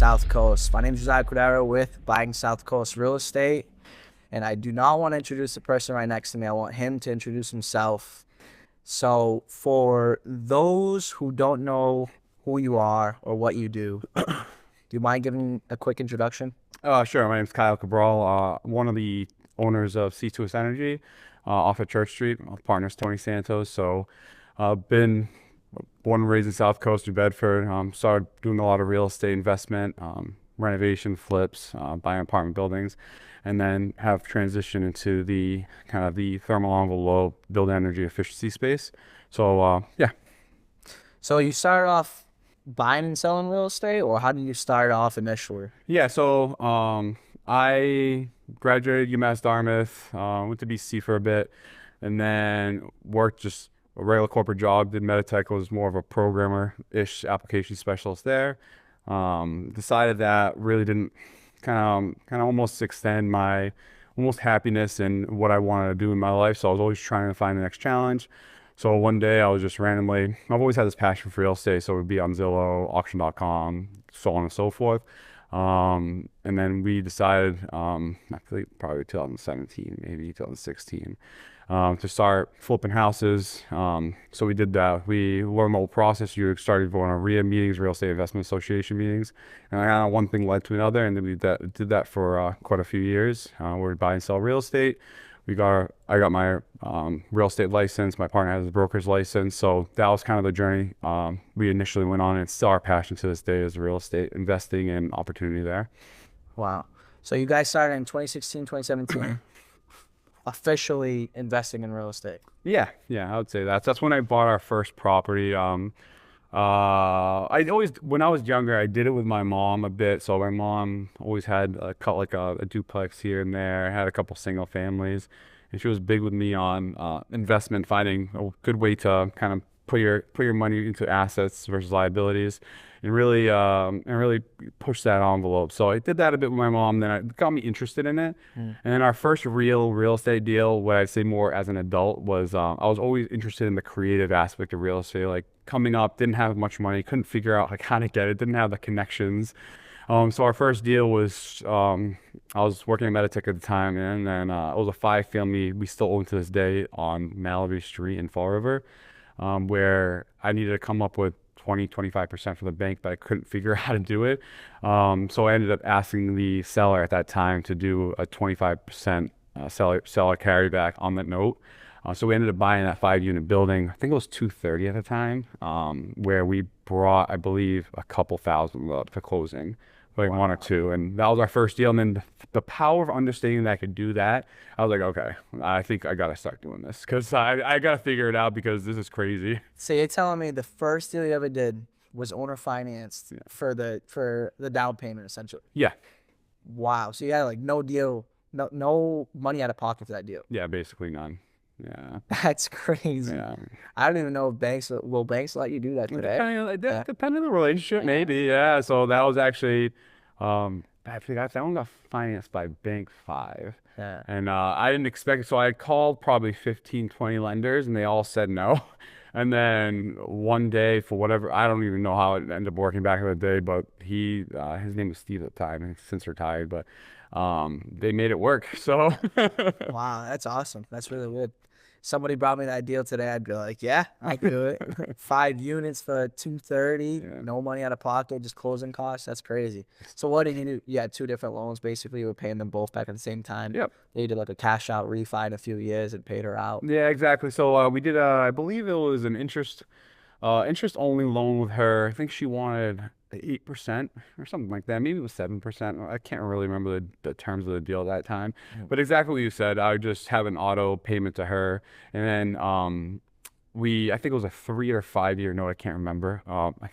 SouthCoast. My name is Cabral with Buying SouthCoast Real Estate, and I do not want to introduce the person right next to me. I want him to introduce himself. So for those who don't know who you are or what you do you mind giving a quick introduction? Sure. My name's Cabral, one of the owners of C2S Energy off of Church Street. Partners Tony Santos. So been born and raised in South Coast in Bedford. Started doing a lot of real estate investment, renovation, flips, buying apartment buildings, and then have transitioned into the kind of the thermal envelope, build energy efficiency space. So yeah. So you started off buying and selling real estate, or how did you start off initially? Yeah, so I graduated UMass Dartmouth, went to BC for a bit, and then worked just a regular corporate job. Did Meditech, was more of a programmer-ish application specialist there. Decided that really didn't kind of almost extend my almost happiness and what I wanted to do in my life. So I was always trying to find the next challenge. So one day I was just randomly, I've always had this passion for real estate. So it would be on Zillow, auction.com, so on and so forth. And then we decided, I think probably 2017, maybe 2016, to start flipping houses. So we did that. We learned the whole process. You started going on RIA meetings, Real Estate Investment Association meetings. And one thing led to another. And then we did that for quite a few years. We buy and sell real estate. I got my real estate license. My partner has a broker's license. So that was kind of the journey we initially went on. And it's still our passion to this day is real estate investing and opportunity there. Wow. So you guys started in 2016, 2017, officially investing in real estate. Yeah, I would say that's when I bought our first property. I always, when I was younger, I did it with my mom a bit. So my mom always had a duplex here and there. I had a couple single families, and she was big with me on investment, finding a good way to kind of put your money into assets versus liabilities, and really push that envelope. So I did that a bit with my mom. Then it got me interested in it. And then our first real estate deal, what I'd say more as an adult, was I was always interested in the creative aspect of real estate. Like coming up, didn't have much money, couldn't figure out like how to get it, didn't have the connections. So our first deal was I was working at Meditech at the time, and then it was a 5-family we still own to this day on Mallory Street in Fall River, where I needed to come up with 25% from the bank, but I couldn't figure out how to do it. So I ended up asking the seller at that time to do a 25% seller carryback on that note. So we ended up buying that 5-unit building. I think it was 230 at the time, where we brought, I believe, a couple thousand to closing, like one or two. And that was our first deal. And then the power of understanding that I could do that, I was like, okay, I think I got to start doing this because I got to figure it out because this is crazy. So you're telling me the first deal you ever did was owner financed for the down payment, essentially? Yeah. Wow. So you had like no deal, no money out of pocket for that deal? Yeah, basically none. Yeah. That's crazy. Yeah. I don't even know if banks let you do that today. Depending on the relationship, maybe. Yeah. So that was actually, I forgot that one got financed by Bank 5. Yeah. And I didn't expect it. So I called probably 15, 20 lenders, and they all said no. And then one day, for whatever, I don't even know how it ended up working back in the day, but his name was Steve at the time, and he's since retired, but they made it work. So Wow, that's awesome. That's really good. Somebody brought me that deal today, I'd be like, yeah, I can do it. 5 units for 230, no money out of pocket, just closing costs. That's crazy. So what did you do? You had 2 different loans, basically. You were paying them both back at the same time. Yep. They did like a cash out refi in a few years and paid her out. Yeah, exactly. So we did, I believe it was an interest only loan with her. I think she wanted 8% or something like that. Maybe it was 7%. I can't really remember the terms of the deal at that time. But exactly what you said. I would just have an auto payment to her, and then I think it was a 3 or 5 year note. I can't remember.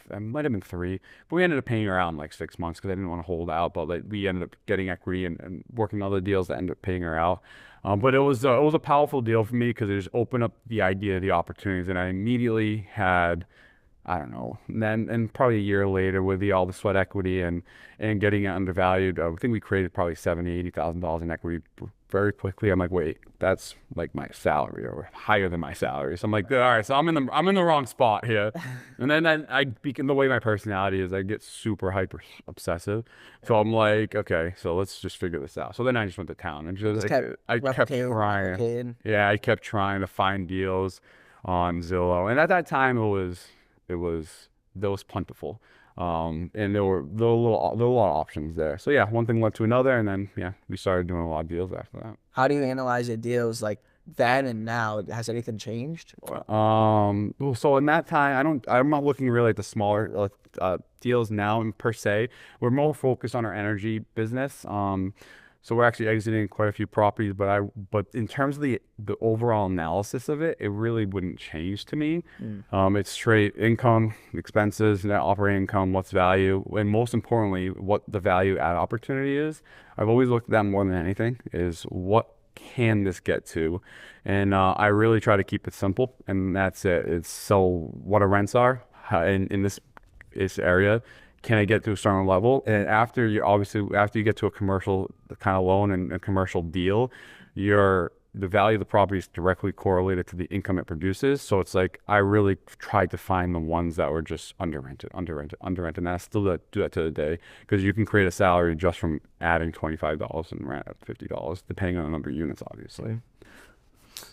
It might have been 3, but we ended up paying her out in like 6 months because I didn't want to hold out. But like, we ended up getting equity and working other deals that ended up paying her out. But it was a powerful deal for me because it just opened up the idea, the opportunities, and I immediately had, I don't know, and probably a year later with all the sweat equity and getting it undervalued, I think we created probably $70,000, $80,000 in equity very quickly, I'm like, wait, that's like my salary or higher than my salary. So I'm like, all right, so I'm in the wrong spot here. And then I become the way my personality is, I get super hyper obsessive. So I'm like, okay, so let's just figure this out. So then I just went to town and just Just like, kept I kept replicating, trying. replicating. Yeah, I kept trying to find deals on Zillow. And at that time it was plentiful. And there were a lot of options there. So yeah, one thing led to another, and then yeah, we started doing a lot of deals after that. How do you analyze your deals like then and now? Has anything changed? Or Well, so in that time, I'm not looking really at the smaller deals now per se. We're more focused on our energy business. So we're actually exiting quite a few properties, but in terms of the overall analysis of it, it really wouldn't change to me. It's straight income, expenses, net operating income, what's value, and most importantly, what the value add opportunity is. I've always looked at that more than anything, is what can this get to? And I really try to keep it simple, and that's it. It's so what our rents are in this area. Can I get to a certain level? And after you get to a commercial kind of loan and a commercial deal, the value of the property is directly correlated to the income it produces. So it's like I really tried to find the ones that were just under rented. And I still do that to the day, because you can create a salary just from adding $25 and rent at $50, depending on the number of units, obviously.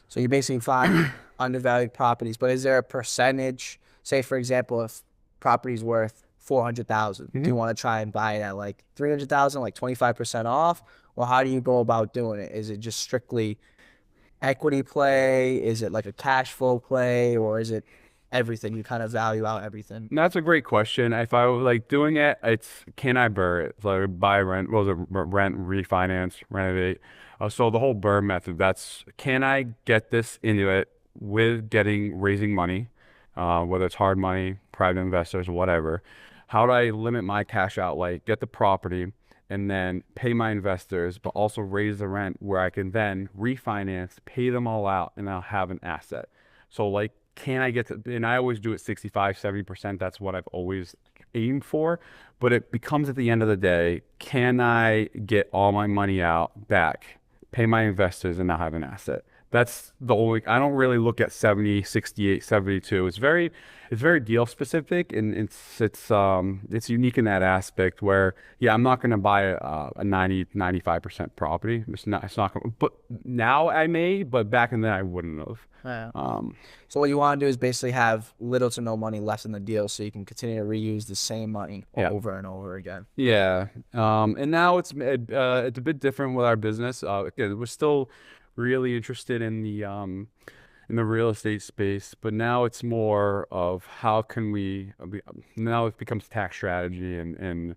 so you basically find undervalued properties, but is there a percentage? Say for example, if property's worth 400,000, do you want to try and buy it at like 300,000, like 25% off, or how do you go about doing it? Is it just strictly equity play? Is it like a cash flow play, or is it everything? You kind of value out everything. And that's a great question. If I was like doing it, it's can I BRRRR it? So buy, rent, rent, refinance, renovate. So the whole BRRRR method, that's can I get this into it with raising money, whether it's hard money, private investors, whatever. How do I limit my cash outlay, get the property, and then pay my investors, but also raise the rent where I can then refinance, pay them all out, and I'll have an asset. So like, can I get to, and I always do it 65, 70%. That's what I've always aimed for. But it becomes at the end of the day, can I get all my money out back, pay my investors, and now have an asset? That's the only, I don't really look at 70, 68, 72. It's very deal specific, and it's unique in that aspect where, yeah, I'm not going to buy a 90, 95% property. It's not gonna, but now I may, but back in then I wouldn't have. Yeah. So what you want to do is basically have little to no money left in the deal, so you can continue to reuse the same money over and over again. Yeah. And now it's a bit different with our business. Again, we're still really interested in the real estate space, but now it's more of how can we now it becomes tax strategy and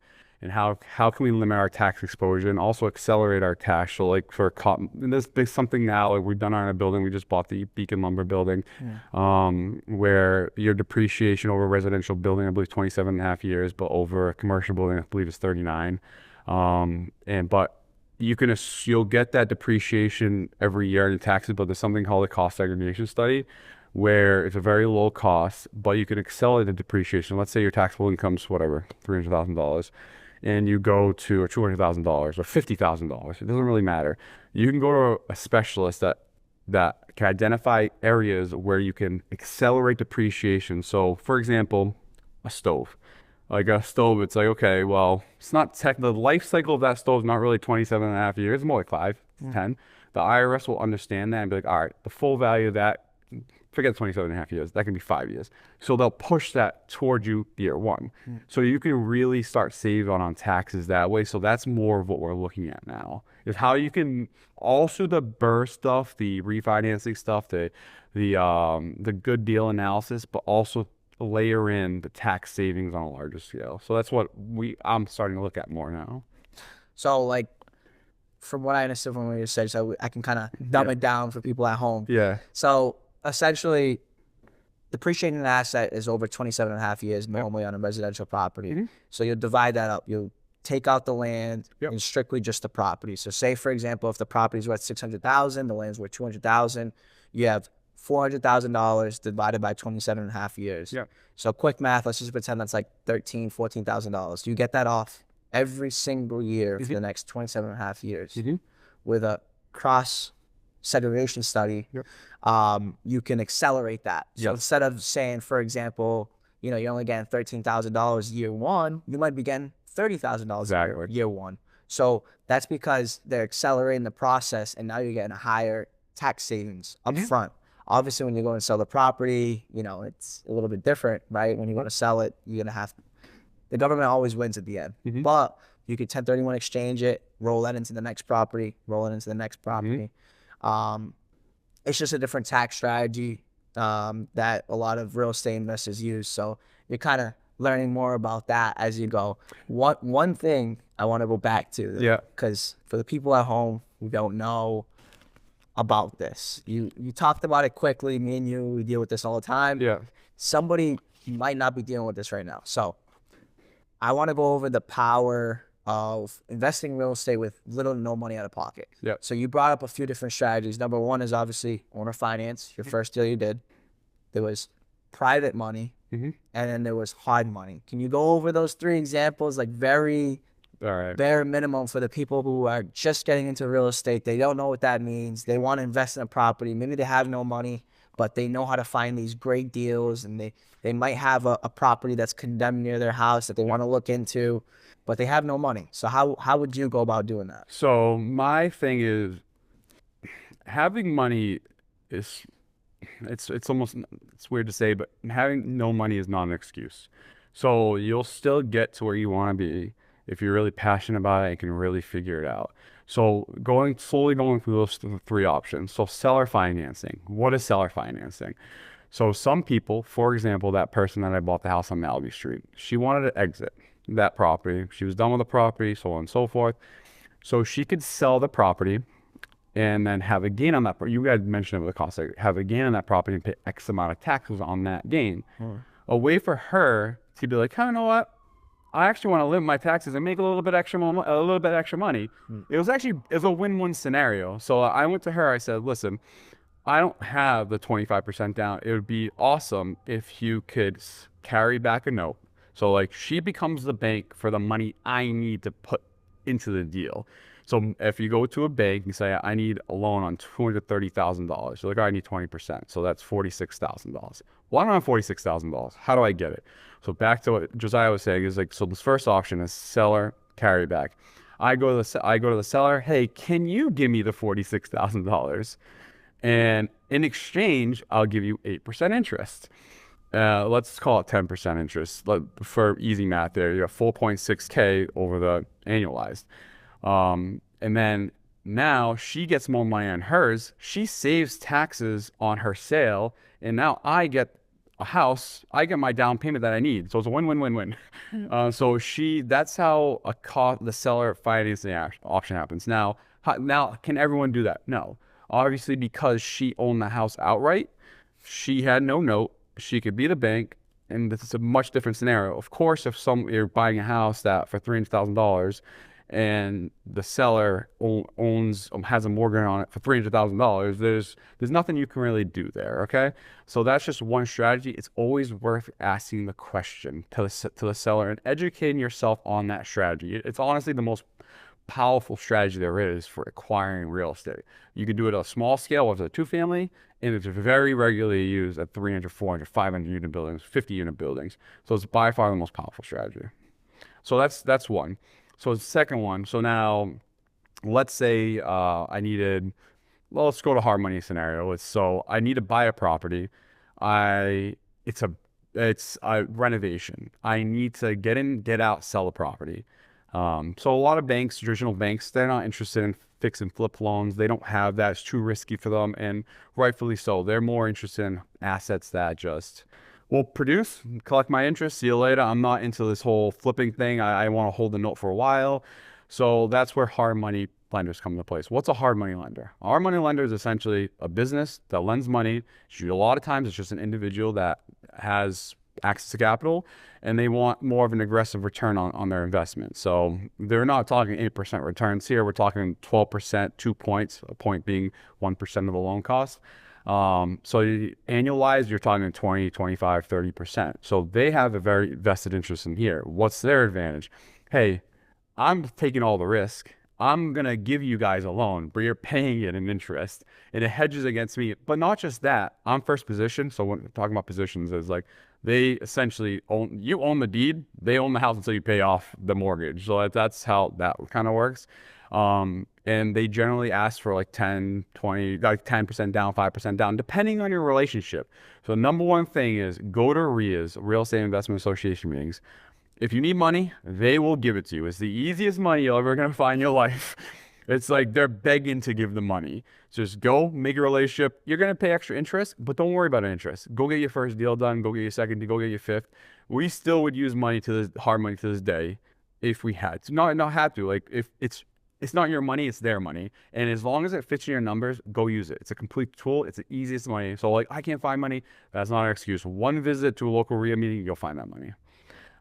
how can we limit our tax exposure and also accelerate our tax. So like and this big something now, like we've done on a building, we just bought the Beacon Lumber building, where your depreciation over a residential building, I believe 27 and a half years, but over a commercial building, I believe is 39. But you'll get that depreciation every year in your taxes, but there's something called a cost segregation study where it's a very low cost, but you can accelerate the depreciation. Let's say your taxable income's whatever, $300,000, and you go to $200,000 or $50,000. It doesn't really matter. You can go to a specialist that can identify areas where you can accelerate depreciation. So for example, a stove. Like a stove, it's like, okay, well, it's not the life cycle of that stove is not really 27 and a half years, it's more like 5, 10. The IRS will understand that and be like, all right, the full value of that, forget 27 and a half years, that can be 5 years. So they'll push that toward you year one. So you can really start saving on taxes that way. So that's more of what we're looking at now, is how you can also the BRRRR stuff, the refinancing stuff, the good deal analysis, but also layer in the tax savings on a larger scale. So that's what I'm starting to look at more now. So like, from what I understood from what you said, so I can kind of dumb it down for people at home. Yeah. So essentially, depreciating an asset is over 27 and a half years normally on a residential property. So you'll divide that up. You'll take out the land and strictly just the property. So say, for example, if the property's worth 600,000, the land's worth 200,000, you have $400,000 divided by 27 and a half years. Yeah. So quick math, let's just pretend that's like $13,000, $14,000. You get that off every single year for the next 27 and a half years with a cross segregation study, Yep. you can accelerate that. So Yep. instead of saying, for example, you know, you're only getting $13,000 year one, you might be getting $30,000 Exactly. year one. So that's because they're accelerating the process, and now you're getting a higher tax savings up front. Obviously, when you go and sell the property, you know, it's a little bit different, right? When you go to sell it, you're gonna have the government always wins at the end, but you could 1031 exchange it, roll that into the next property, roll it into the next property. It's just a different tax strategy that a lot of real estate investors use. So you're kind of learning more about that as you go. One thing I want to go back to, because for the people at home who don't know about this, you talked about it quickly. Me and you, we deal with this all the time. Somebody might not be dealing with this right now. So I want to go over the power of investing in real estate with little to no money out of pocket. So you brought up a few different strategies. Number one is obviously owner finance, your first deal you did. There was private money, and then there was hard money. Can you go over those three examples, like very bare minimum for the people who are just getting into real estate? They don't know what that means. They want to invest in a property. Maybe they have no money, but they know how to find these great deals, and they might have a property that's condemned near their house that they want to look into, but they have no money. So how would you go about doing that? So my thing is, having money is, it's almost, it's weird to say, but having no money is not an excuse. So you'll still get to where you want to be if you're really passionate about it and can really figure it out. So slowly going through those three options. So seller financing. What is seller financing? So some people, for example, that person that I bought the house on Malibu Street, she wanted to exit that property. She was done with the property, so on and so forth. So she could sell the property and then have a gain on that. You guys mentioned it with the cost. Have a gain on that property and pay X amount of taxes on that gain. A way for her to be like, hey, you know what? I actually want to limit my taxes and make a little bit extra money. It was a win-win scenario. So I went to her. I said, listen, I don't have the 25% down. It would be awesome if you could carry back a note. So like she becomes the bank for the money I need to put into the deal. So if you go to a bank and say, I need a loan on $230,000, you're like, I need 20%. So that's $46,000. Well, I don't have $46,000. How do I get it? So back to what Josiah was saying is like, so this first option is seller carryback. I go to the seller. Hey, can you give me the $46,000? And in exchange, I'll give you 8% interest. Let's call it 10% interest for easy math there. You have 4.6K over the annualized. And then now she gets more money on hers. She saves taxes on her sale. And now I get a house. I get my down payment that I need. So it's a win-win-win-win. So that's how the seller financing option happens. Now, can everyone do that? No. Obviously, because she owned the house outright, she had no note. She could be the bank, and this is a much different scenario. Of course, if you're buying a house that for $300,000 and the seller has a mortgage on it for $300,000, there's nothing you can really do there. Okay, so that's just one strategy. It's always worth asking the question to the seller and educating yourself on that strategy. It's honestly the most powerful strategy there is for acquiring real estate. You can do it at a small scale with a two-family, and it's very regularly used at 300, 400, 500 unit buildings, 50 unit buildings. So it's by far the most powerful strategy. So that's one. So the second one, so now let's say let's go to hard money scenario. So I need to buy a property. It's a renovation. I need to get in, get out, sell the property. So a lot of banks, traditional banks, they're not interested in fix and flip loans. They don't have that. It's too risky for them, and rightfully so. They're more interested in assets that just will produce, collect my interest, see you later. I'm not into this whole flipping thing. I want to hold the note for a while. So that's where hard money lenders come into place. What's a hard money lender? A hard money lender is essentially a business that lends money. A lot of times it's just an individual that has access to capital, and they want more of an aggressive return on their investment. So they're not talking 8% returns here. We're talking 12%, 2 points, a point being 1% of the loan cost. So annualized, you're talking 20, 25, 30%. So they have a very vested interest in here. What's their advantage? Hey, I'm taking all the risk. I'm going to give you guys a loan, but you're paying it in interest, and it hedges against me. But not just that, I'm first position. So when talking about positions is like, they essentially you own the deed, they own the house until you pay off the mortgage. So that's how that kind of works. And they generally ask for like 10, 20, like 10% down, 5% down, depending on your relationship. So number one thing is go to RIAs, Real Estate Investment Association meetings. If you need money, they will give it to you. It's the easiest money you're ever going to find in your life. It's like they're begging to give the money. So just go, make a relationship. You're going to pay extra interest, but don't worry about interest. Go get your first deal done. Go get your second deal. Go get your fifth. We still would use money to this, hard money to this day, if we had to. Not have to. Like if it's not your money, it's their money. And as long as it fits in your numbers, go use it. It's a complete tool. It's the easiest money. So like, I can't find money. That's not an excuse. One visit to a local RIA meeting, you'll find that money.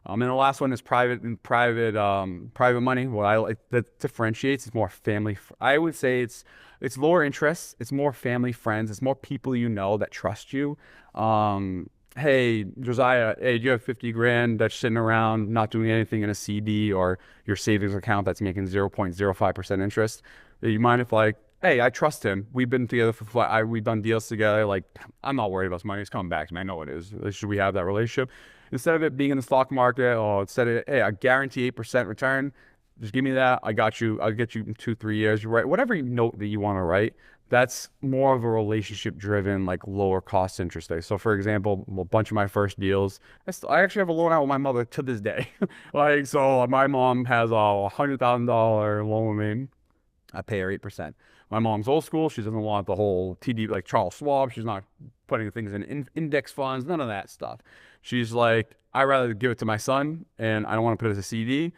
And the last one is private money. What I like that differentiates is more family. I would say it's lower interest. It's more family, friends. It's more people you know that trust you. Hey, Josiah, hey, do you have 50 grand that's sitting around not doing anything in a CD or your savings account that's making 0.05% interest? Do you mind if like, hey, I trust him. We've been together we've done deals together. Like, I'm not worried about his money. It's coming back to me. I know it is. Should we have that relationship? Instead of it being in the stock market, or instead of, hey, I guarantee 8% return, just give me that. I got you. I'll get you in 2-3 years. You write whatever note that you want to write. That's more of a relationship driven, like lower cost interest rate. So for example, a bunch of my first deals, I actually have a loan out with my mother to this day. Like, so my mom has a $100,000 loan with me. I pay her 8%. My mom's old school. She doesn't want the whole TD, like Charles Schwab. She's not putting things in index funds, none of that stuff. She's like, I'd rather give it to my son, and I don't want to put it as a CD,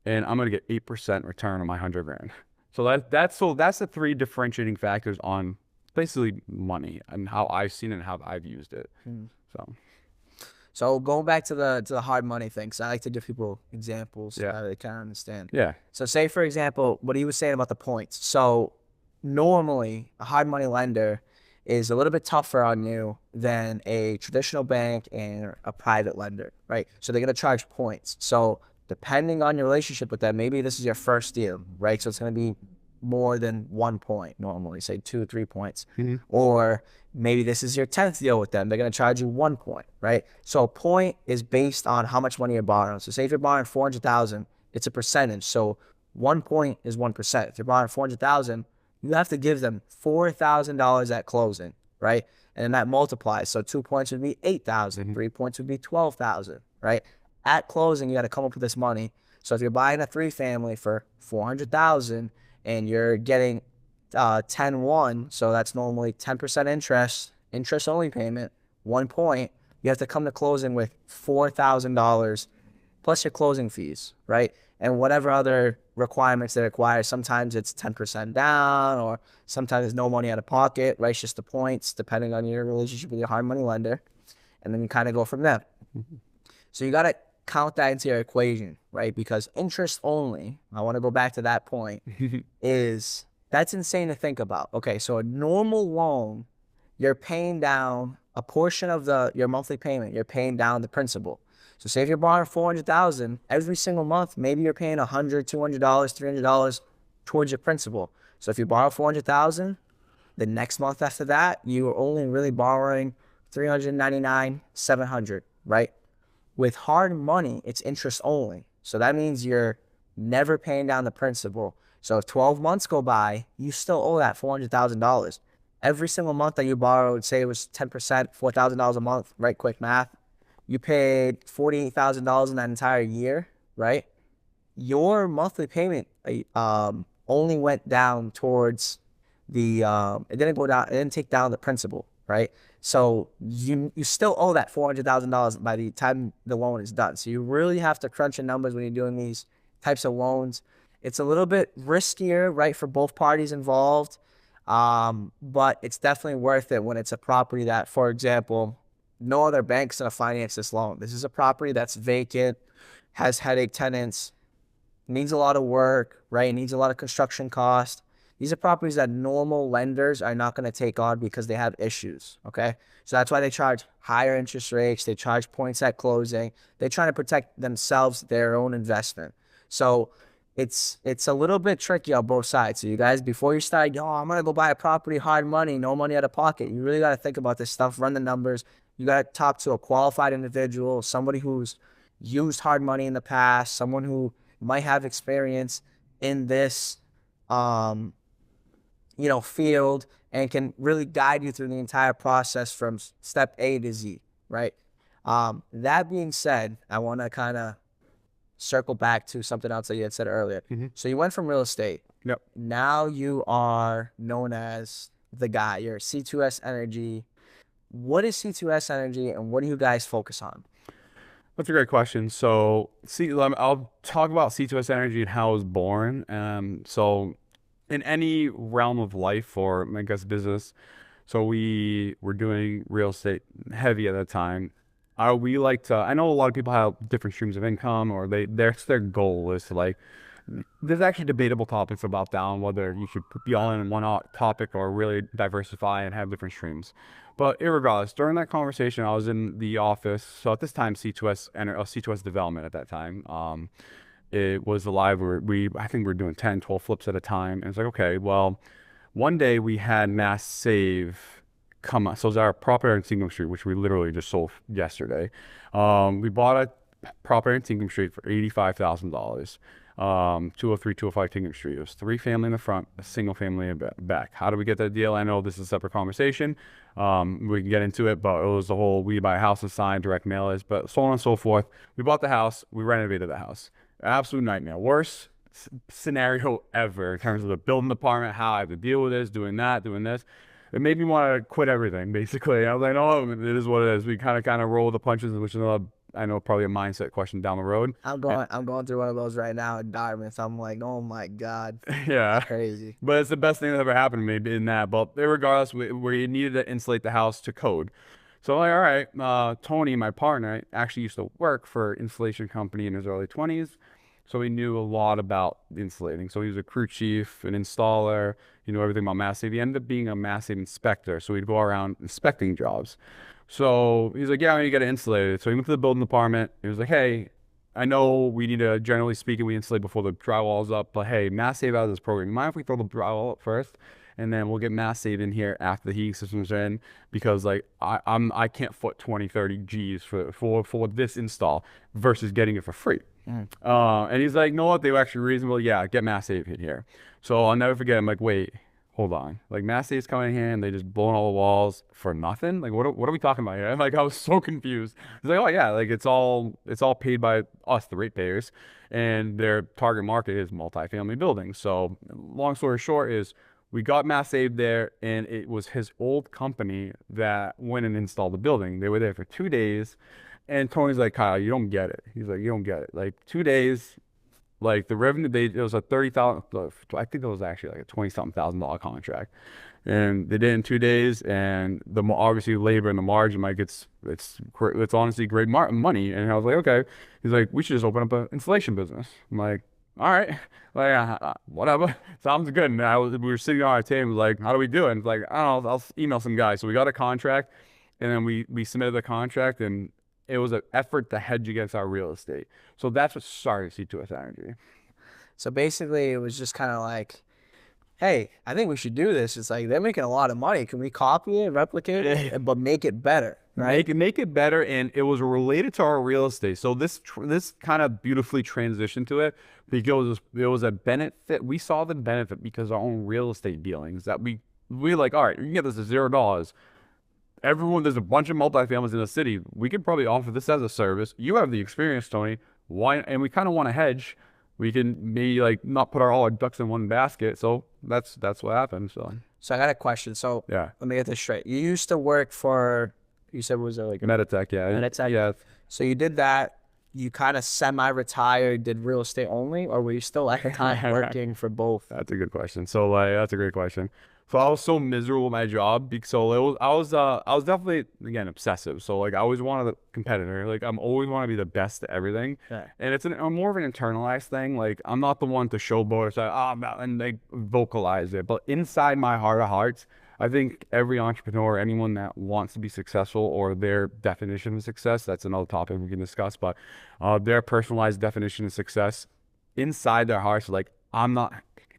and I'm going to get 8% return on my 100 grand. So that's the three differentiating factors on basically money and how I've seen it and how I've used it. So going back to the hard money thing, because I like to give people examples so that they kind of understand. Yeah. So say, for example, what he was saying about the points. So normally a hard money lender is a little bit tougher on you than a traditional bank and a private lender, right? So they're going to charge points. So depending on your relationship with them, maybe this is your first deal, right? So it's going to be more than 1 point normally, say 2 or 3 points. Or maybe this is your 10th deal with them. They're going to charge you 1 point, right? So a point is based on how much money you're borrowing. So say if you're borrowing $400,000, it's a percentage. So 1 point is 1%. If you're borrowing $400,000, you have to give them $4,000 at closing, right? And then that multiplies. So 2 points would be 8,000. 3 points would be 12,000, right? At closing, you got to come up with this money. So if you're buying a 3-family for $400,000 and you're getting 10-1, so that's normally 10% interest only payment, 1 point, you have to come to closing with $4,000 plus your closing fees, right? And whatever other requirements they require. Sometimes it's 10% down, or sometimes there's no money out of pocket, right? It's just the points, depending on your relationship with your hard money lender. And then you kind of go from there. So you got to count that into your equation, right? Because interest only, I want to go back to that point, that's insane to think about. Okay, so a normal loan, you're paying down a portion of your monthly payment. You're paying down the principal. So say if you're borrowing $400,000 every single month, maybe you're paying $100, $200, $300 towards your principal. So if you borrow $400,000, the next month after that, you are only really borrowing $399, $700, right? With hard money, it's interest only. So that means you're never paying down the principal. So if 12 months go by, you still owe that $400,000. Every single month that you borrowed, say it was 10%, $4,000 a month, right? Quick math. You paid $48,000 in that entire year, right? Your monthly payment only went down towards it didn't go down, it didn't take down the principal, right? So you still owe that $400,000 by the time the loan is done. So you really have to crunch your numbers when you're doing these types of loans. It's a little bit riskier, right, for both parties involved, but it's definitely worth it when it's a property that, for example, no other bank's going to finance this loan. This is a property that's vacant, has headache tenants, needs a lot of work, right? Needs a lot of construction cost. These are properties that normal lenders are not going to take on because they have issues, okay? So that's why they charge higher interest rates. They charge points at closing. They're trying to protect themselves, their own investment. So it's a little bit tricky on both sides. So you guys, before you start, I'm gonna go buy a property, hard money, no money out of pocket. You really got to think about this stuff, run the numbers. You got to talk to a qualified individual, somebody who's used hard money in the past, someone who might have experience in this, um, field, and can really guide you through the entire process from step A to Z, right? That being said, I want to kind of circle back to something else that you had said earlier. So you went from real estate. Yep. Now you are known as the guy. You're C2S Energy. What is C2S Energy, and what do you guys focus on? That's a great question. So, I'll talk about C2S Energy and how it was born. So, in any realm of life, or I guess business, so we were doing real estate heavy at the time. We like to. I know a lot of people have different streams of income, or their goal is to like. There's actually debatable topics about that, on whether you should be all in one topic or really diversify and have different streams. But irregardless, during that conversation, I was in the office. So at this time, C2S development at that time. It was alive. I think we were doing 10, 12 flips at a time. And it's like, okay, well, one day we had Mass Save come up. So it was our property in Singham Street, which we literally just sold yesterday. We bought a property in Singham Street for $85,000. 203, 205 Tingham Street. It was 3 family in the front, a single family in the back. How do we get that deal? I know this is a separate conversation. We can get into it, but it was the whole, we buy a house and sign, direct mailers, but so on and so forth. We bought the house, we renovated the house. Absolute nightmare. Worst scenario ever in terms of the building department, how I have to deal with this, doing that, doing this. It made me want to quit everything, basically. I was like, no, it is what it is. We kind of roll the punches, which is another, I know, probably a mindset question down the road. I'm going through one of those right now at Dartmouth. I'm like, oh my God. Yeah. It's crazy. But it's the best thing that ever happened to me in that. But regardless, we needed to insulate the house to code. So I'm like, all right, Tony, my partner, actually used to work for an insulation company in his early 20s. So he knew a lot about insulating. So he was a crew chief, an installer, he knew everything about Mass Save. He ended up being a Mass Save inspector. So he'd go around inspecting jobs. So he's like, yeah, I need to get it insulated. So he went to the building department. He was like, hey, I know we need to, generally speaking, we insulate before the drywall's up, but hey, Mass Save out of this program. You mind if we throw the drywall up first? And then we'll get Mass Save in here after the heating systems are in, because like I can't foot 20, 30 G's for this install versus getting it for free. And he's like, no, what, they were actually reasonable. Yeah, get Mass Save in here. So I'll never forget. I'm like, wait, hold on. Like Mass Save's coming in here and they just blowing all the walls for nothing. Like what are we talking about here? And like I was so confused. He's like, oh yeah, like it's all paid by us, the ratepayers, and their target market is multifamily buildings. So long story short is, we got Mass Save there, and it was his old company that went and installed the building. They were there for 2 days, and Tony's like, Kyle, you don't get it. He's like, you don't get it. Like 2 days, like the revenue, it was a 30,000, I think it was actually like a 20-something $1,000 contract. And they did it in 2 days, and obviously labor and the margin, like it's honestly great money. And I was like, okay. He's like, we should just open up an installation business. I'm like, all right, like whatever, sounds good. And we were sitting on our table, like, how do we do it? And it's like, I don't know, I'll email some guys. So we got a contract, and then we submitted the contract, and it was an effort to hedge against our real estate. So that's what started C2S Energy. So basically, it was just kind of like, hey, I think we should do this. It's like, they're making a lot of money. Can we copy it, replicate it, but make it better, right? Make it better, and it was related to our real estate. So this kind of beautifully transitioned to it, because it was a benefit. We saw the benefit because our own real estate dealings that we like, all right, you can get this at $0. There's a bunch of multifamilies in the city. We could probably offer this as a service. You have the experience, Tony. Why? And we kind of want to hedge. We can maybe like not put all our ducks in one basket. So that's what happened. So I got a question. So yeah, let me get this straight. You used to work for, you said, was it like Meditech? Yeah, Meditech. Yeah. So you did that. You kind of semi-retired, did real estate only, or were you still at the time working for both? That's a good question. So that's a great question. So I was so miserable at my job. So I was definitely, again, obsessive. So like I always wanted a competitor. Like I'm always want to be the best at everything. Yeah. And it's more of an internalized thing. Like I'm not the one to showboat or say, and they vocalize it. But inside my heart of hearts, I think every entrepreneur, anyone that wants to be successful, or their definition of success, that's another topic we can discuss, but their personalized definition of success inside their hearts are like, I'm not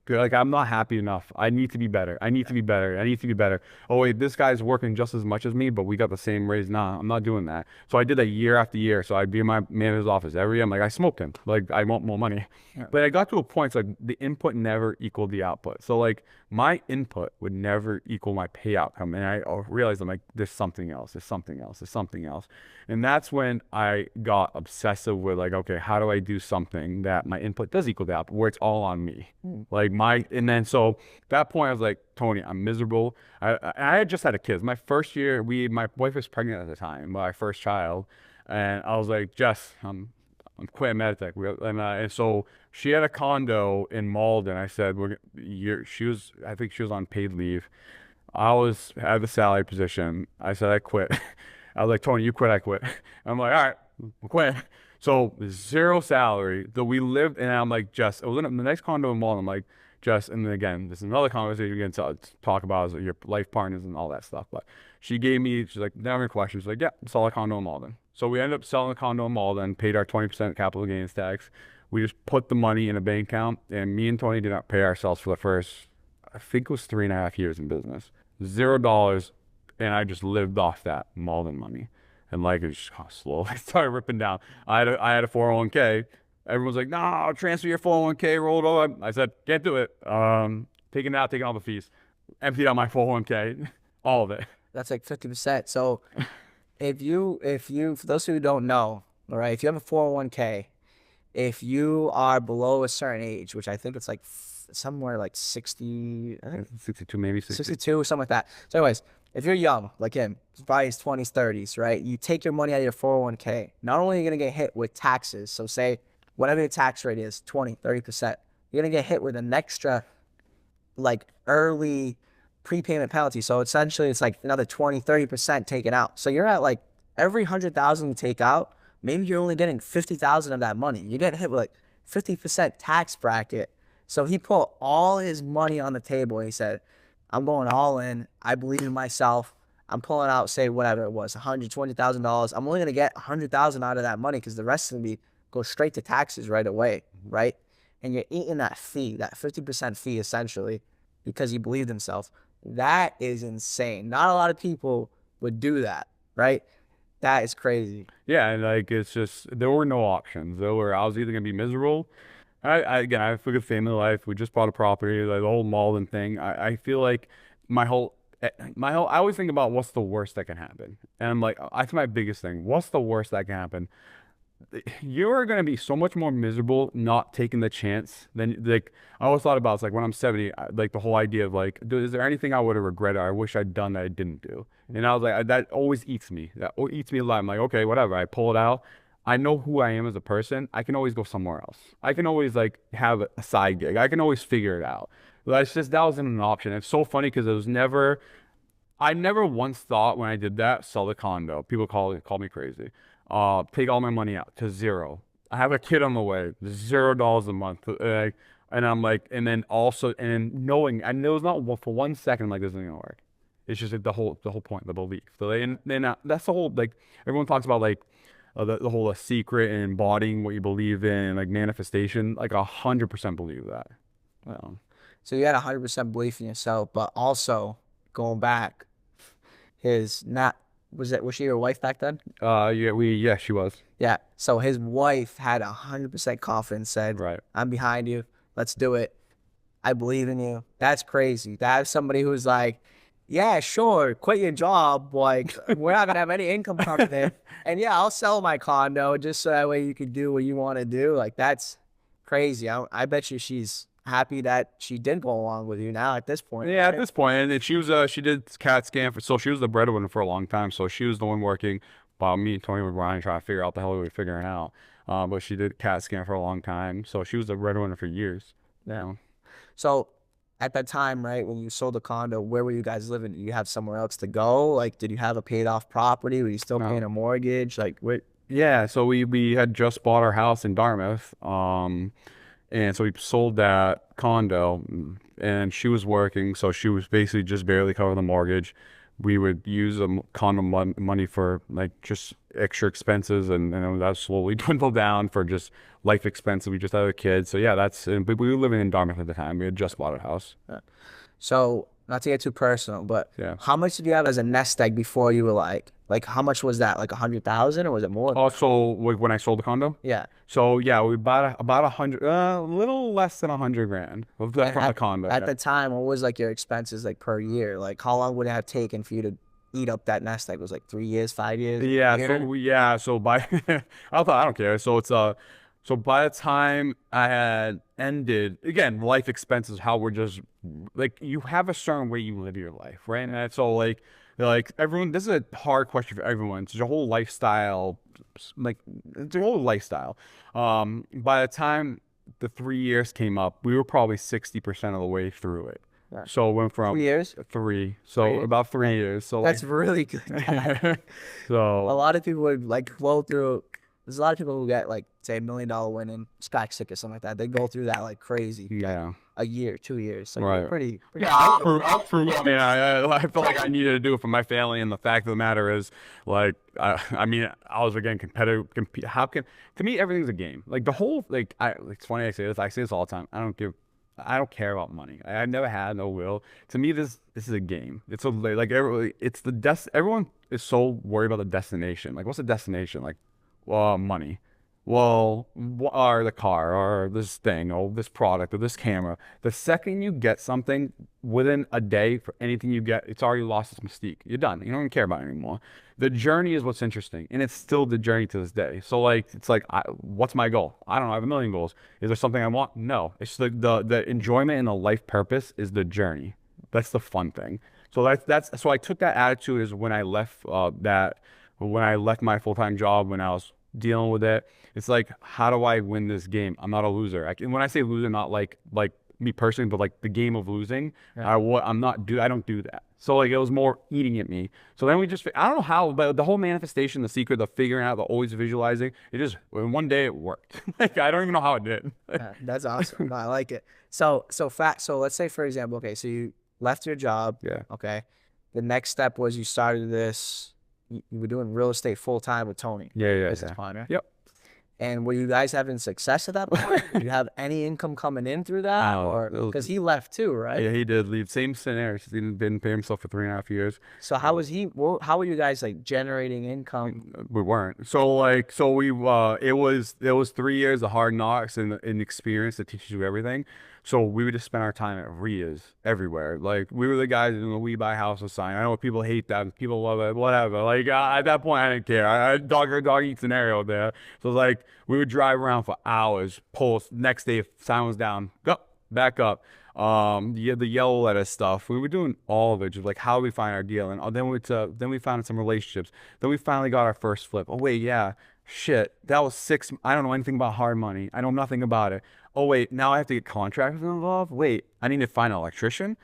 good. Like, I'm not happy enough. I need to be better. I need to be better. I need to be better. Oh, wait, this guy's working just as much as me, but we got the same raise. Nah, I'm not doing that. So I did that year after year. So I'd be in my manager's office every year. I'm like, I smoked him. Like, I want more money. Yeah. But I got to a point, it's like the input never equaled the output. So like my input would never equal my pay outcome. And I realized I'm like, there's something else. There's something else. There's something else. And that's when I got obsessive with like, okay, how do I do something that my input does equal the output, where it's all on me? Like and then so at that point I was like, Tony, I'm miserable. I had just had a kid. My first year, my wife was pregnant at the time, my first child. And I was like, Jess, I'm quitting Meditech. And so she had a condo in Malden. I said, I think she was on paid leave. I was at the salary position. I said, I quit. I was like, Tony, you quit, I quit. I'm like, all right, I'm quitting. So zero salary, though we lived, and I'm like, Jess, it was in the next condo in Malden. I'm like, Jess, and then again, this is another conversation we can talk about is your life partners and all that stuff. But she's like, never questions. She's like, yeah, sell a condo in Malden. So we ended up selling a condo in Malden, paid our 20% capital gains tax. We just put the money in a bank account, and me and Tony did not pay ourselves for the first, I think it was 3.5 years in business. $0, and I just lived off that Malden money. And like, it just slowly started ripping down. I had a 401k. Everyone's like, no, transfer your 401k, roll it over. I said, can't do it. Taking all the fees. Emptied out my 401k, all of it. That's like 50%. So for those who don't know, all right, if you have a 401k, if you are below a certain age, which I think it's like somewhere like 60, I think 62, maybe 62, something like that. So anyways, if you're young, like him, probably his 20s, 30s, right? You take your money out of your 401k. Not only are you going to get hit with taxes, so say whatever your tax rate is, 20, 30%, you're going to get hit with an extra like early prepayment penalty. So essentially it's like another 20, 30% taken out. So you're at like every 100,000 you take out, maybe you're only getting 50,000 of that money. You're getting hit with like 50% tax bracket. So he put all his money on the table. He said, I'm going all in. I believe in myself. I'm pulling out, say, whatever it was, $120,000. I'm only going to get 100,000 out of that money because the rest is going to go straight to taxes right away, right? And you're eating that fee, that 50% fee essentially, because he believed himself. That is insane. Not a lot of people would do that, right? That is crazy. Yeah, and like it's just there were no options. I was either gonna be miserable. I have a good family life. We just bought a property, like the whole Malden thing. I feel like my whole I always think about what's the worst that can happen. And I'm like, that's my biggest thing. What's the worst that can happen? You're gonna be so much more miserable not taking the chance than like I always thought about. It's like when I'm 70, like the whole idea of like, dude, is there anything I would have regretted or I wish I'd done that I didn't do? And I was like, that always eats me. That eats me alive. I'm like, okay, whatever. I pull it out. I know who I am as a person. I can always go somewhere else. I can always like have a side gig. I can always figure it out. That's just that wasn't an option. It's so funny because I never once thought when I did that, sell the condo. People call me crazy. Take all my money out to zero. I have a kid on the way, $0 a month. And I'm like, and then also, and knowing, and there was not for 1 second, like, this isn't gonna work. It's just like the whole point, the belief. So, and then that's the whole, like, everyone talks about, like, the whole secret and embodying what you believe in, and, like, manifestation. Like, 100% believe that. So you had 100% belief in yourself, but also going back, was she your wife back then? Yeah, she was. Yeah. So his wife had 100% confidence, said, Right. I'm behind you. Let's do it. I believe in you. That's crazy. To have somebody who's like, yeah, sure, quit your job. Like, we're not going to have any income coming in. And yeah, I'll sell my condo just so that way you can do what you want to do. Like, that's crazy. I bet you she's happy that she did go along with you now at this point. Yeah, at this point. And she did CAT scan so she was the breadwinner for a long time. So she was the one working while me and Tony were trying to figure out the hell we were figuring out. But she did CAT scan for a long time. So she was the breadwinner for years. Yeah. So at that time, right, when you sold the condo, where were you guys living? Did you have somewhere else to go? Like, did you have a paid off property? Were you still paying a mortgage? Like, what? Yeah, so we had just bought our house in Dartmouth. And so we sold that condo, and she was working, so she was basically just barely covering the mortgage. We would use a condo money for like just extra expenses, and that slowly dwindled down for just life expenses. We just had a kid. So yeah, but we were living in Dartmouth at the time. We had just bought a house. So not to get too personal, but Yeah. how much did you have as a nest egg before you were like how much was that? Like 100,000 or was it more? Also, like when I sold the condo. Yeah. So yeah, we bought about 100, a little less than 100 grand from And the condo. at Yeah. the time, what was like your expenses like per year? Like how long would it have taken for you to eat up that nest egg? It was like 3 years, 5 years? Yeah, Year? so by I don't care. So by the time I had ended, again, life expenses, how we're just like you have a certain way you live your life, right? And so like everyone, this is a hard question for everyone. It's your whole lifestyle, like it's your whole lifestyle. By the time the 3 years came up, we were probably 60% of the way through it. Yeah. So it went from 3 years? three, so 3 years. about 3 years. So That's like, really good. A so lot of people would like go through. There's a lot of people who get like say $1 million win in SPAC stick or something like that. They go through that like crazy. yeah. A year, 2 years. Like Right. pretty. Yeah, I mean, I felt like I needed to do it for my family, and the fact of the matter is, like, I mean, I was again competitive. How can to me everything's a game. Like the whole it's funny I say this. I say this all the time. I don't care about money. I never had, no will. To me, this is a game. It's it's everyone is so worried about the destination. Like, what's the destination? Like, well, money. Well, or the car, or this thing, or this product, or this camera. The second you get something, within a day, for anything you get, it's already lost its mystique. You're done. You don't even care about it anymore. The journey is what's interesting, and it's still the journey to this day. So, like, it's like, what's my goal? I don't know. I have a million goals. Is there something I want? No. It's the enjoyment and the life purpose is the journey. That's the fun thing. So so I took that attitude as when I left when I left my full-time job, when I was dealing with it. It's like, how do I win this game? I'm not a loser. And when I say loser, not like me personally, but like the game of losing. Yeah. I don't do that. So like it was more eating at me. So then I don't know how, but the whole manifestation, the secret, the figuring out, the always visualizing, one day it worked. Like I don't even know how it did. Yeah, that's awesome. No, I like it. So let's say for example, okay, so you left your job. Yeah. Okay. The next step was you started this. You were doing real estate full time with Tony. Yeah. Business partner. Yep. And were you guys having success at that point? Did you have any income coming in through that? Or because he left too, right? Yeah, he did leave. Same scenario. He didn't pay himself for 3.5 years. So how was he? How were you guys like generating income? We weren't. So it was 3 years of hard knocks and experience that teaches you everything. So we would just spend our time at RIAs everywhere. Like we were the guys in the We Buy Houses sign. I know people hate that, people love it, whatever. Like at that point, I didn't care. I dog eat scenario there. So like we would drive around for hours. Pulse next day, if sign was down, go back up. The yellow letter stuff. We were doing all of it, just like how we find our deal, and then we found some relationships. Then we finally got our first flip. Oh wait, yeah, shit, that was 6. I don't know anything about hard money. I know nothing about it. Oh wait, now I have to get contractors involved. Wait, I need to find an electrician.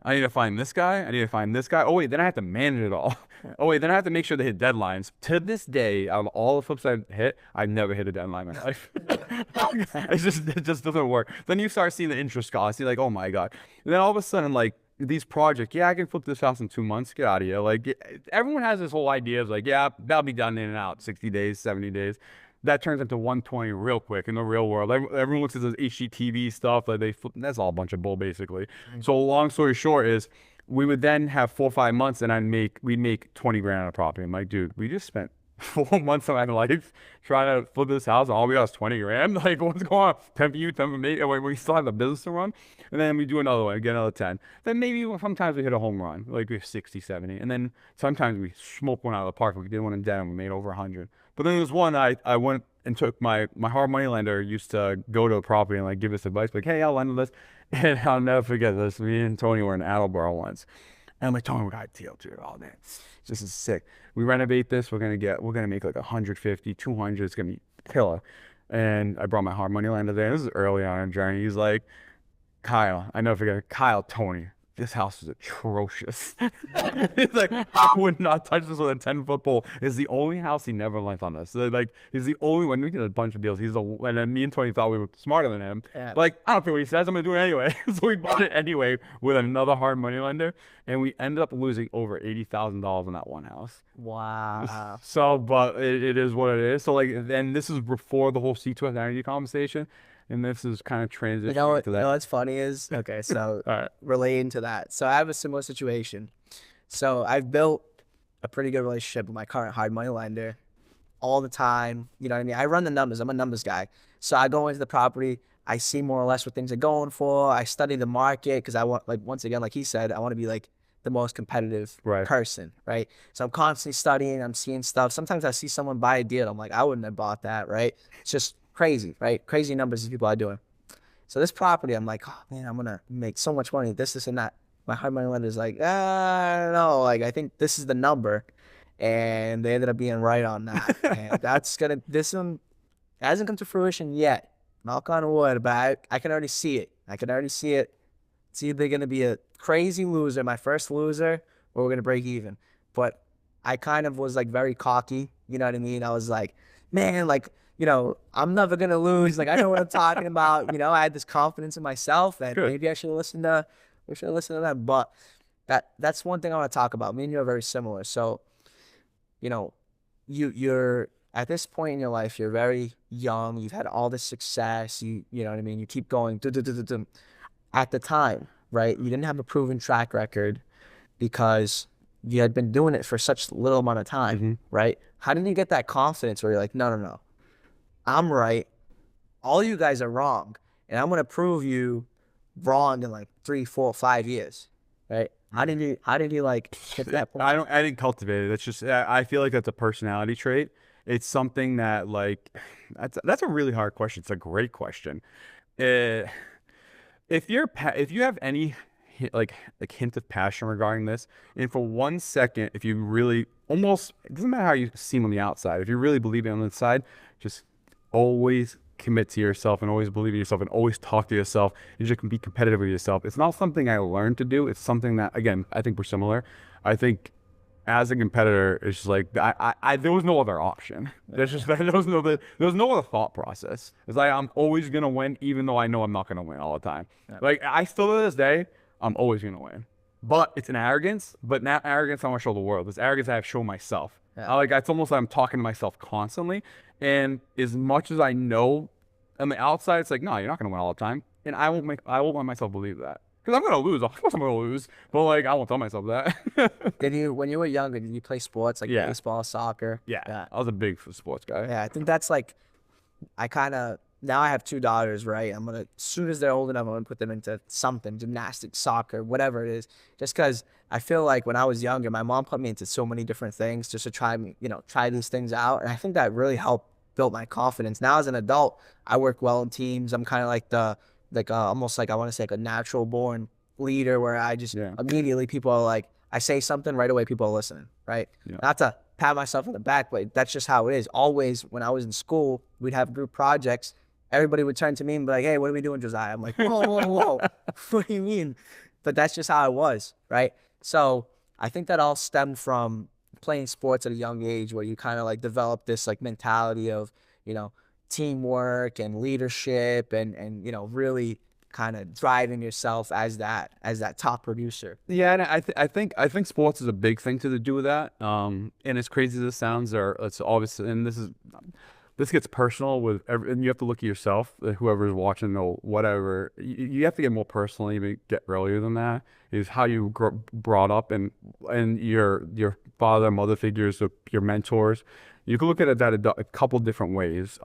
I need to find this guy. I need to find this guy. Oh wait, then I have to manage it all. Oh wait, then I have to make sure they hit deadlines. To this day, out of all the flips I hit, I never hit a deadline in my life. It just doesn't work. Then you start seeing the interest costs. You're like, oh my god. And then all of a sudden, like these projects, yeah, I can flip this house in 2 months. Get out of here. Like everyone has this whole idea of like, yeah, that'll be done in and out, 60 days, 70 days. That turns into 120 real quick in the real world. Everyone looks at this HGTV stuff, like that's all a bunch of bull, basically. So long story short is, we would then have 4 or 5 months, and we'd make 20 grand on a property. I'm like, dude, we just spent 4 months of my life trying to flip this house, and all we got is 20 grand. Like, what's going on? 10 for you, 10 for me. And we still have the business to run. And then we do another one, get another 10. Then maybe sometimes we hit a home run, like we have 60, 70. And then sometimes we smoke one out of the park. We did one in Denver. We made over 100. But then there's one I went and took my hard money lender used to go to a property and like give us advice, like, hey, I'll lend this. And I'll never forget this. Me and Tony were in Attleboro once. And I'm like, Tony, we got a deal, dude. Oh man, this is sick. We renovate this, we're gonna make like 150, 200, it's gonna be killer. And I brought my hard money lender there. This is early on in the journey. He's like, Kyle, I never forget, Kyle, Tony, this house is atrocious. He's like, I would not touch this with a 10-foot pole. It's the only house he never lent on us. So, like, he's the only one. We did a bunch of deals. And then me and Tony thought we were smarter than him. Yeah. But, like, I don't care what he says. I'm going to do it anyway. So we bought it anyway with another hard money lender. And we ended up losing over $80,000 on that one house. Wow. So, but it is what it is. So, like, and this is before the whole C2S Energy conversation. And this is kind of transitioning to that. You know what's funny is, okay, so All right. relating to that. So I have a similar situation. So I've built a pretty good relationship with my current hard money lender all the time. You know what I mean? I run the numbers. I'm a numbers guy. So I go into the property. I see more or less what things are going for. I study the market because I want, like, once again, like he said, I want to be like the most competitive person, right? So I'm constantly studying. I'm seeing stuff. Sometimes I see someone buy a deal. I'm like, I wouldn't have bought that, right? It's just crazy, right? Crazy numbers these people are doing. So this property, I'm like, oh man, I'm gonna make so much money. This and that. My hard money lender's like, I don't know. Like, I think this is the number, and they ended up being right on that. And this one hasn't come to fruition yet. Knock on wood, but I can already see it. It's either gonna be a crazy loser, my first loser, or we're gonna break even. But I kind of was like very cocky. You know what I mean? I was like, man, like, you know, I'm never going to lose. Like, I know what I'm talking about. You know, I had this confidence in myself that maybe I should listen to them. But that's one thing I want to talk about. Me and you are very similar. So, you know, you're at this point in your life, you're very young. You've had all this success. You know what I mean? You keep going. At the time, right? You didn't have a proven track record because you had been doing it for such little amount of time, right? How did you get that confidence where you're like, no. I'm right. All you guys are wrong. And I'm going to prove you wrong in like 3, 4, 5 years. Right? How did you like hit that point? I didn't cultivate it. That's just, I feel like that's a personality trait. It's something that, like, that's a really hard question. It's a great question. If you have any like hint of passion regarding this, and for 1 second, if you really almost, it doesn't matter how you seem on the outside, if you really believe it on the inside, just always commit to yourself and always believe in yourself and always talk to yourself. You just can be competitive with yourself. It's not something I learned to do. It's something that, again, I think we're similar. I think as a competitor, it's just like, there was no other option. There was no other thought process. It's like, I'm always going to win, even though I know I'm not going to win all the time. Yeah. Like, I still to this day, I'm always going to win. But it's an arrogance, but not arrogance I want to show the world. It's arrogance I have shown myself. Yeah. It's almost like I'm talking to myself constantly. And as much as I know on the outside, it's like, no, you're not going to win all the time. And I won't let myself believe that. Because I'm going to lose. Of course I'm going to lose. But, like, I won't tell myself that. When you were younger, did you play sports like baseball, soccer? Yeah. I was a big sports guy. Yeah, I think that's like, now I have 2 daughters, right? As soon as they're old enough, I'm going to put them into something, gymnastics, soccer, whatever it is. Just because I feel like when I was younger, my mom put me into so many different things just to try these things out. And I think that really helped build my confidence. Now as an adult, I work well in teams. I'm kind of like almost like, I want to say, like a natural born leader where I just immediately, people are like, I say something right away, people are listening, right? Yeah. Not to pat myself on the back, but that's just how it is. Always, when I was in school, we'd have group projects. Everybody would turn to me and be like, hey, what are we doing, Josiah? I'm like, whoa. What do you mean? But that's just how I was, right? So I think that all stemmed from playing sports at a young age where you kind of like develop this like mentality of, you know, teamwork and leadership and you know, really kind of driving yourself as that top producer. Yeah, and I think sports is a big thing to do with that. And as crazy as this sounds, it's obvious, and this gets personal and you have to look at yourself, whoever's watching or whatever. You have to get more personal, even get earlier than that, is how you brought up and your father, mother figures, your mentors. You can look at it that a couple different ways.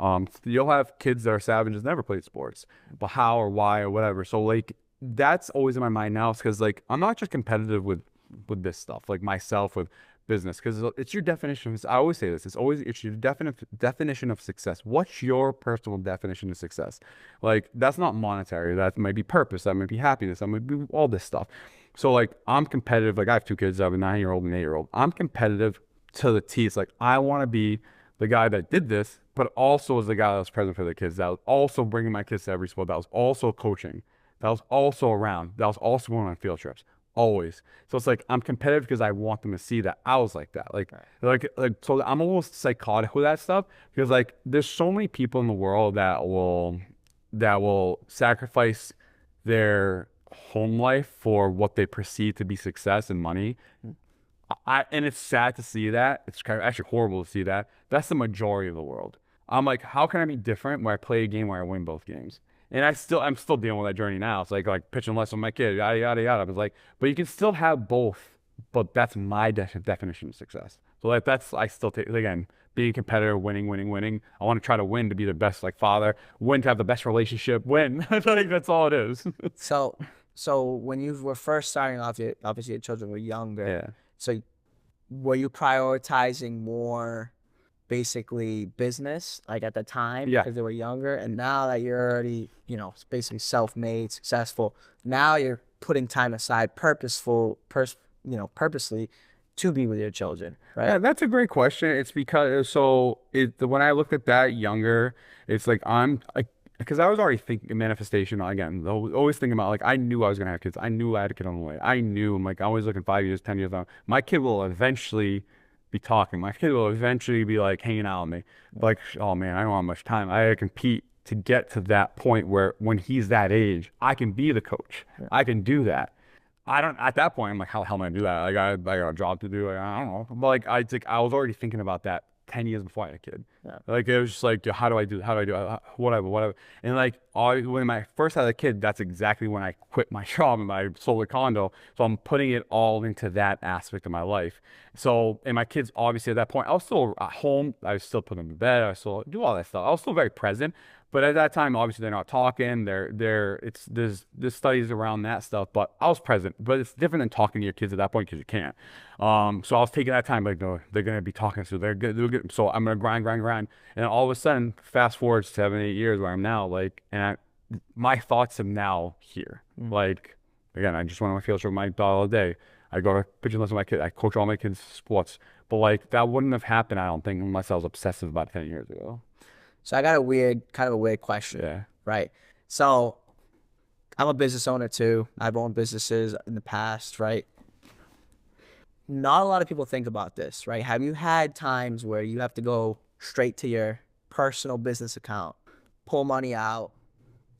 You'll have kids that are savages, never played sports, but how or why or whatever. So like, that's always in my mind now, because like, I'm not just competitive with this stuff, like myself with business, because it's your definition. I always say this. It's your definition of success. What's your personal definition of success? Like, that's not monetary. That might be purpose. That might be happiness. That might be all this stuff. So like, I'm competitive. Like, I have 2 kids. I have a 9-year-old and an 8-year-old. I'm competitive to the T. It's like, I want to be the guy that did this, but also as the guy that was present for the kids, that was also bringing my kids to every sport, that was also coaching, that was also around, that was also going on field trips. always. So it's like I'm competitive because I want them to see that I was like that. So I'm almost psychotic with that stuff because like there's so many people in the world that will sacrifice their home life for what they perceive to be success and money. And it's sad to see that. It's kind of actually horrible to see that. That's the majority of the world. I'm like, how can I be different when I play a game where I win both games? And I'm still dealing with that journey now. It's like pitching less with my kid, yada yada yada. I was like, but you can still have both. But that's my definition of success. So like that's I still take again being a competitor, winning, winning, winning. I want to try to win to be the best like father, win to have the best relationship, win. I think that's all it is. So, so when you were first starting off, obviously your children were younger. Yeah. So were you prioritizing more basically business like at the time Yeah. because they were younger, and now that you're already, basically self-made, successful, now you're putting time aside purposely to be with your children, Yeah, right? that's a great question. It's because when I looked at that younger, it's like because I was already thinking manifestation again. Always thinking about like I knew I was gonna have kids. I knew I had a kid on the way. I knew I'm like I was looking 5 years, 10 years out. My kid will eventually be talking. My kid will eventually be like hanging out with me. Like oh man, I don't have much time. I gotta compete to get to that point where when he's that age, I can be the coach. Yeah. I can do that. I don't at that point I'm like, how the hell am I gonna do that? Like I got a job to do. Like, I don't know. But I was already thinking about that 10 years before I had a kid. Yeah. Like it was just like, how do I do it? Whatever. And like when I first had a kid, that's exactly when I quit my job and I sold a condo. So I'm putting it all into that aspect of my life. So and my kids obviously at that point, I was still at home. I was still put them to bed. I still do all that stuff. I was still very present. But at that time, obviously they're not talking. There's studies around that stuff. But I was present. But it's different than talking to your kids at that point because you can't. So I was taking that time, like, no, they're gonna be talking, so they're good. So I'm gonna grind, and all of a sudden, fast forward 7, 8 years where I'm now, like, my thoughts am now here. Like, again, I just went on my field trip with my daughter all day. I go to pitching lessons with my kid. I coach all my kids' sports. But like that wouldn't have happened, I don't think, unless I was obsessive about 10 years ago. So I got kind of a weird question, Yeah. right? So I'm a business owner too. I've owned businesses in the past, right? Not a lot of people think about this, right? Have you had times where you have to go straight to your personal business account, pull money out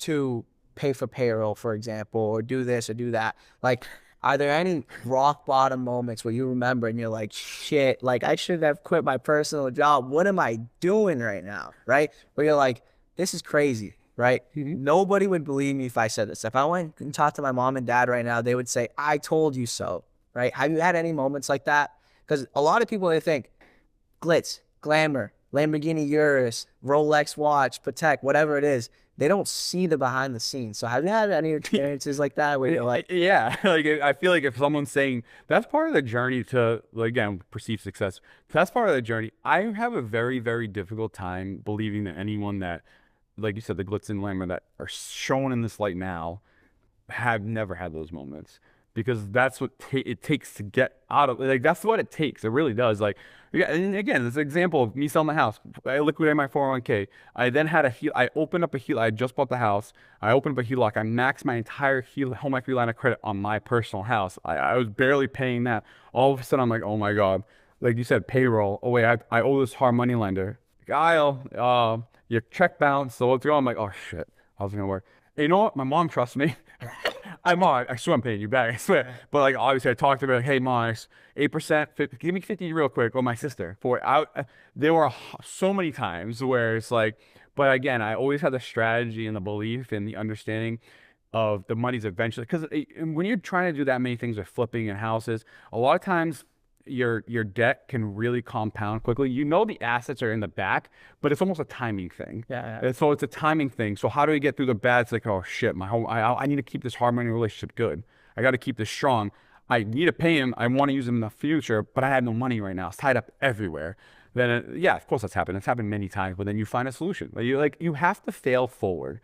to pay for payroll, for example, or do this or do that? Like, are there any rock bottom moments where you remember and you're like, shit, like I should have quit my personal job. What am I doing right now? Right? Where you're like, this is crazy, right? Nobody would believe me if I said this. If I went and talked to my mom and dad right now, they would say, I told you so, right? Have you had any moments like that? Because a lot of people, they think glitz, glamour, Lamborghini Urus, Rolex watch, Patek, whatever it is. They don't see the behind the scenes. So have you had any experiences like that where you're like, Yeah, like I feel like if someone's saying that's part of the journey to, like, again, perceived success, that's part of the journey. I have a very, very difficult time believing that anyone that, like you said, the glitz and glamour that are shown in this light now have never had those moments. Because that's what it takes to get out of, like, that's what it takes. It really does. Like, yeah, and again, this example of me selling the house. I liquidated my 401k. I then had I opened up a HELOC. I just bought the house. I opened up a HELOC. I maxed my entire home equity line of credit on my personal house. I was barely paying that. All of a sudden, I'm like, oh my God. Like you said, payroll. Oh wait, I owe this hard money lender. Kyle, your check bounced. So let's go. I'm like, oh shit, how's it gonna work? And you know what? My mom trusts me. I swear I'm paying you back. I swear. But like obviously I talked to her like, hey mom, 8%, give me 50 real quick. Or my sister. There were so many times where it's like, but again, I always had the strategy and the belief and the understanding of the money's eventually, because when you're trying to do that many things with flipping and houses, a lot of times your debt can really compound quickly. You know the assets are in the back, but it's almost a timing thing. yeah. And so it's a timing thing. So how do we get through the bad? It's like, oh shit, I need to keep this hard money relationship good. I got to keep this strong. I need to pay him. I want to use him in the future, but I have no money right now. It's tied up everywhere. Then yeah, of course that's happened. It's happened many times, but then you find a solution. You have to fail forward.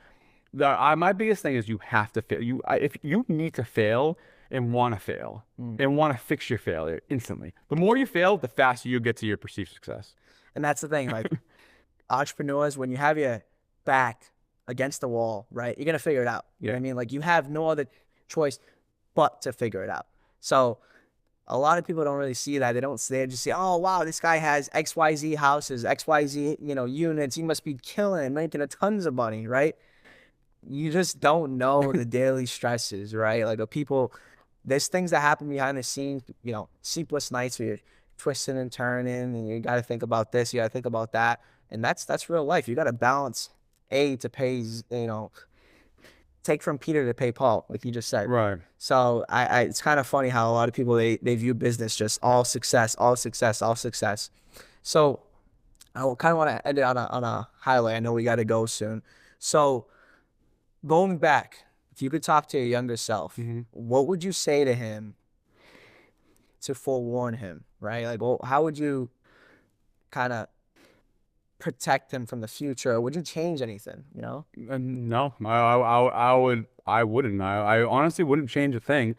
My biggest thing is you have to fail. If you need to fail and want to fail and want to fix your failure instantly. The more you fail, the faster you get to your perceived success. And that's the thing, like entrepreneurs, when you have your back against the wall, right, you're going to figure it out. You know what I mean? Like you have no other choice but to figure it out. So a lot of people don't really see that. They just say, oh, wow, this guy has XYZ houses, XYZ, units. He must be killing it, making a tons of money, right? You just don't know the daily stresses, right? Like the people, there's things that happen behind the scenes, sleepless nights where you're twisting and turning and you got to think about this, you got to think about that. And that's real life. You got to balance to pay, take from Peter to pay Paul, like you just said. Right. So it's kind of funny how a lot of people, they view business just all success, all success, all success. So I kind of want to end it on a highlight. I know we got to go soon. So going back, if you could talk to your younger self, what would you say to him to forewarn him, right? Like, well, how would you kind of protect him from the future? Would you change anything, No, I wouldn't. I honestly wouldn't change a thing.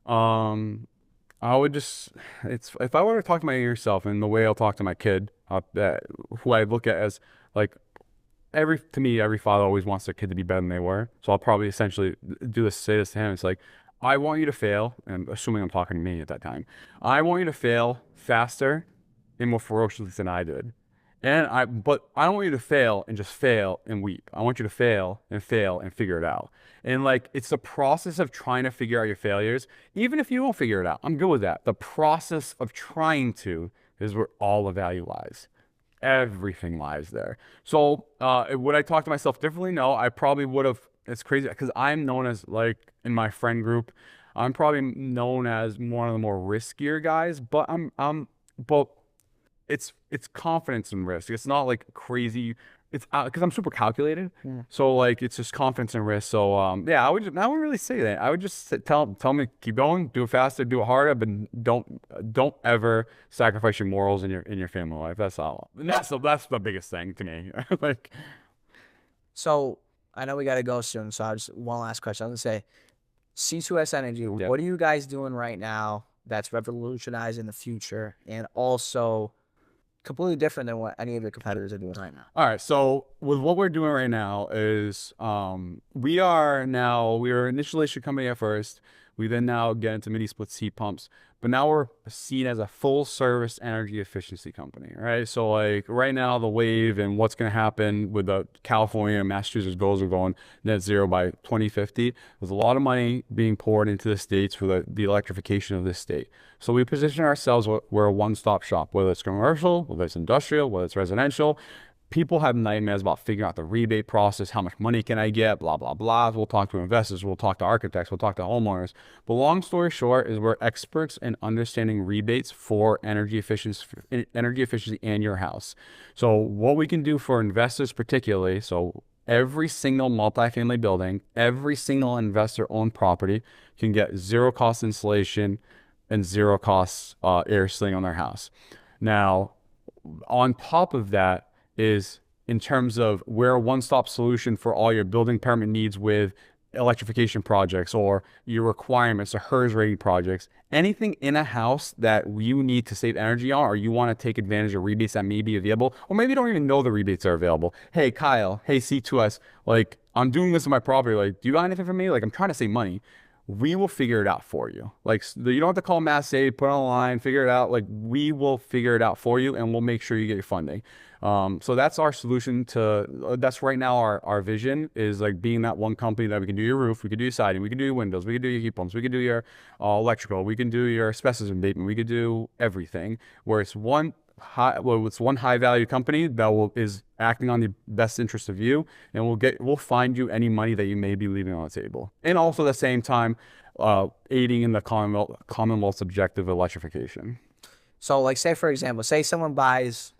I would just, if I were to talk to my younger self in the way I'll talk to my kid, who I look at as like, every father always wants their kid to be better than they were. So I'll probably essentially say this to him. It's like, I want you to fail, and assuming I'm talking to me at that time, I want you to fail faster and more ferociously than I did. But I don't want you to fail and just fail and weep. I want you to fail and figure it out. And like, it's the process of trying to figure out your failures. Even if you won't figure it out, I'm good with that. The process of trying to is where all the value lies. Everything lies there. So would I talk to myself differently? No, I probably would have. It's crazy because I'm known as, like, in my friend group, I'm probably known as one of the more riskier guys, but but it's confidence and risk. It's not like crazy. It's because I'm super calculated. Yeah. So like, it's just confidence and risk. So yeah, I wouldn't really say that. I would just tell me, keep going, do it faster, do it harder, but don't ever sacrifice your morals in your family life. That's all. And that's the biggest thing to me. Like, So I know we got to go soon. So one last question. I'm going to say, C2S Energy, Yeah. what are you guys doing right now that's revolutionizing the future and also completely different than what any of your competitors are doing right now? All right, so with what we're doing right now is we were an installation company at first. We then now get into mini split heat pumps, but now we're seen as a full service energy efficiency company, right? So like right now, the wave and what's going to happen with the California and Massachusetts goals are going net zero by 2050. There's a lot of money being poured into the states for the electrification of this state. So we position ourselves, we're a one-stop shop, whether it's commercial, whether it's industrial, whether it's residential. People have nightmares about figuring out the rebate process, how much money can I get, blah, blah, blah. We'll talk to investors, we'll talk to architects, we'll talk to homeowners. But long story short is we're experts in understanding rebates for energy efficiency and your house. So what we can do for investors particularly, so every single multifamily building, every single investor-owned property can get zero cost installation and zero cost air sealing on their house. Now, on top of that, is in terms of we're a one-stop solution for all your building permit needs with electrification projects or your requirements or HERS rating projects. Anything in a house that you need to save energy on, or you want to take advantage of rebates that may be available, or maybe you don't even know the rebates are available. Hey, Kyle, hey, C2S, like, I'm doing this in my property. Like, do you got anything for me? Like, I'm trying to save money. We will figure it out for you. Like, you don't have to call Mass Aid, put it online, figure it out. Like, we will figure it out for you, and we'll make sure you get your funding. So that's our solution that's right now our vision is like being that one company that we can do your roof, we can do your siding, we can do your windows, we can do your heat pumps, we can do your electrical, we can do your asbestos abatement, we can do everything. Where it's one high value company that is acting on the best interest of you, and we'll find you any money that you may be leaving on the table, and also at the same time aiding in the Commonwealth's objective of electrification. So like, say for example, say someone buys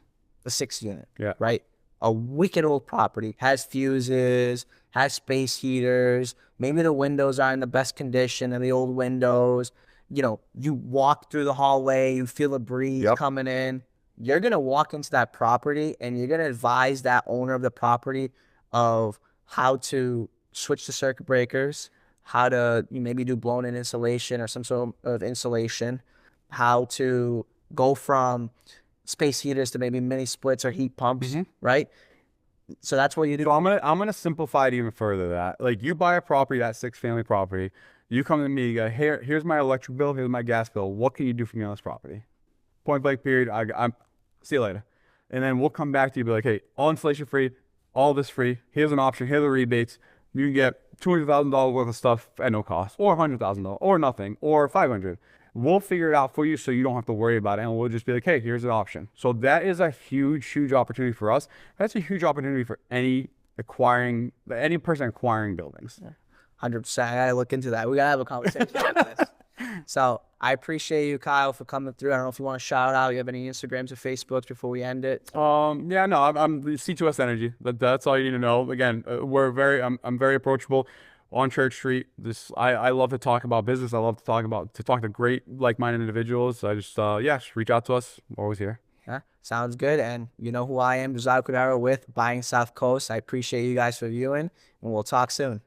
a 6 unit, Yeah. right? A wicked old property, has fuses, has space heaters, maybe the windows are in the best condition of the old windows. You walk through the hallway, you feel a breeze coming in. You're going to walk into that property and you're going to advise that owner of the property of how to switch the circuit breakers, how to maybe do blown-in insulation or some sort of insulation, how to go from space heaters to maybe mini splits or heat pumps, right? So that's what you do. So I'm gonna simplify it even further. That like, you buy a property, that 6-family property, You come to me, you go, here's my electric bill, here's my gas bill. What can you do for me on this property? Point blank period. I'm see you later. And then we'll come back to you, be like, hey, all inflation free, all this free. Here's an option. Here are the rebates. You can get $200,000 worth of stuff at no cost, or $100,000, or nothing, or 500. We'll figure it out for you, so you don't have to worry about it, and we'll just be like, hey, here's an option. So that is a huge, huge opportunity for us. That's a huge opportunity for any person acquiring buildings. 100%. I gotta look into that. We gotta have a conversation about this. So I appreciate you, Kyle, for coming through. I don't know if you want to shout out. You have any Instagrams or Facebooks before we end it? Yeah, no, I'm the C2S Energy. That's all you need to know. Again, I'm very approachable on Church Street. I love to talk about business. I love to talk to great like-minded individuals. I just just reach out to us. We're always here. Yeah, sounds good. And you know who I am, Josiah Cordero with Buying South Coast. I appreciate you guys for viewing, and we'll talk soon.